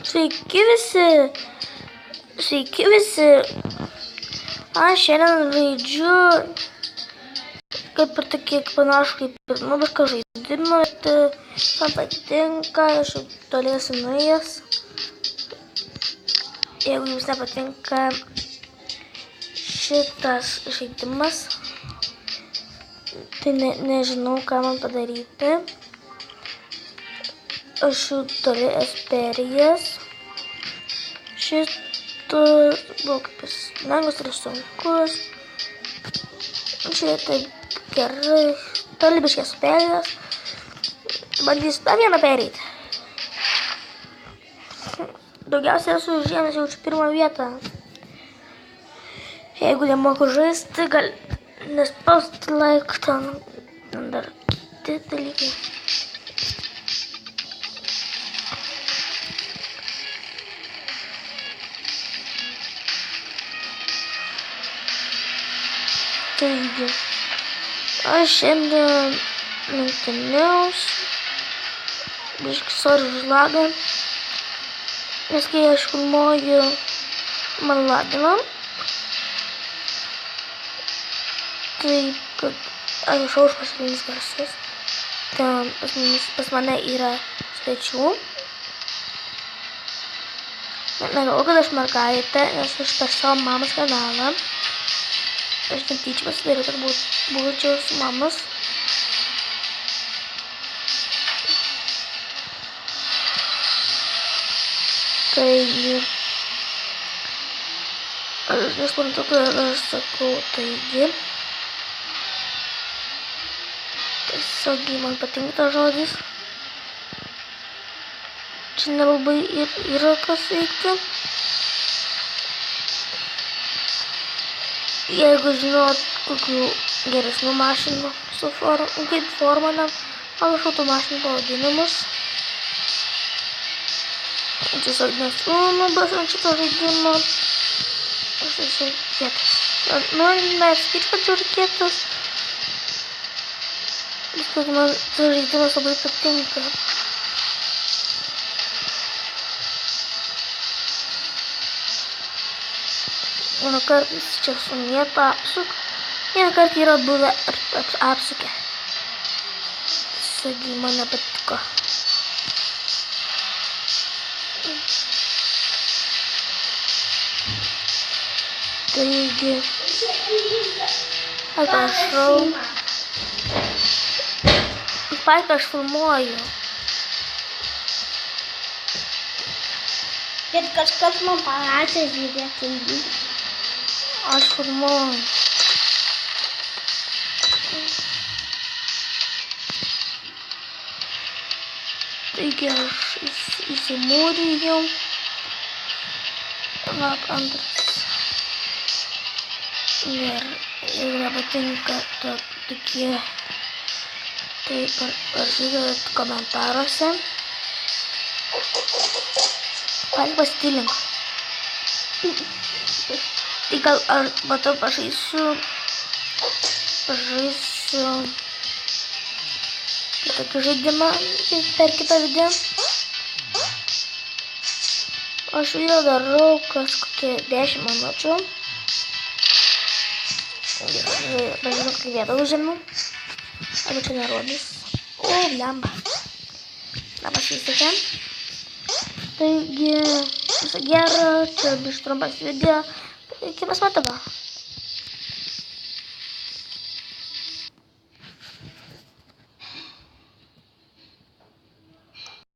Sveiki visi. Sveiki visi. Aš šiandien žaidžiu kaip ir tokie panašu kaip nubišką žaidimą. Man patinka, aš jau toli esu nuėjęs. Jeigu jums nepatinka šitas žaidimas, tai nežinau, ką man padaryti. Aš jau toli esu perėjęs. Šitas buvo kaip jis lengvas ir sunkus. Čia taip gerai. Toli biškį esu perėjęs. Bandysiu tą vieną perėti. Daugiausiai esu užėmęs jau pirmą vietą. Jeigu nemoku žaisti, gal nespausti like ten dar kiti dalykai. Taigi, aš šiandien lenktyniausiu. Biškį sorry už lagą. Nes kai aš filmuoju, man lagina. Taip, kad aš už pasaklinis garsus. Ten pas mane yra svečių. Negalvoju, kad aš mergaitė, nes aš per savo mamos kanalą. Aš netyčia pasidariau, kad būčiau su mamos. Taigi, aš nesuprantu, kad aš sakau, taigi. Tiesiog man patinka tas žodis. Čia nelabai yra kas veikti. Jeigu žinot, kokių geresnių mašinų su kaip Formanam, pagal mašinų pavadinimus. Tiesiog nesu ant šito žaidimo. Aš esu kietas. Nu, nesakyčiau, kad žiūri kietas. Bet man tas žaidimas labai patinka. Vieną kartą čia sumėto apsuk. Vieną kartą yra buvę apsukę. Tiesiog man nepatiko. Taigi, atrašau. Paika aš filmuoju. Ir kažkas man parašė žiūrėti. Aš filmuoju. Taigi aš įsimūrijau. Lab antras. Ir nepatinka tokie. Tai parašykit komentaruose. Palik pastilink. Tai gal aš matau pažaisiu kitokį žaidimą per kitą video. Aš video darau kažkokią 10 minučių. Pažiūrėk, kai vietą užėmiau. Ar čia nerodys? O, blemba. Labas visi. Taigi, visą gerą, čia biškį trumpas video. Iki pasimatymo.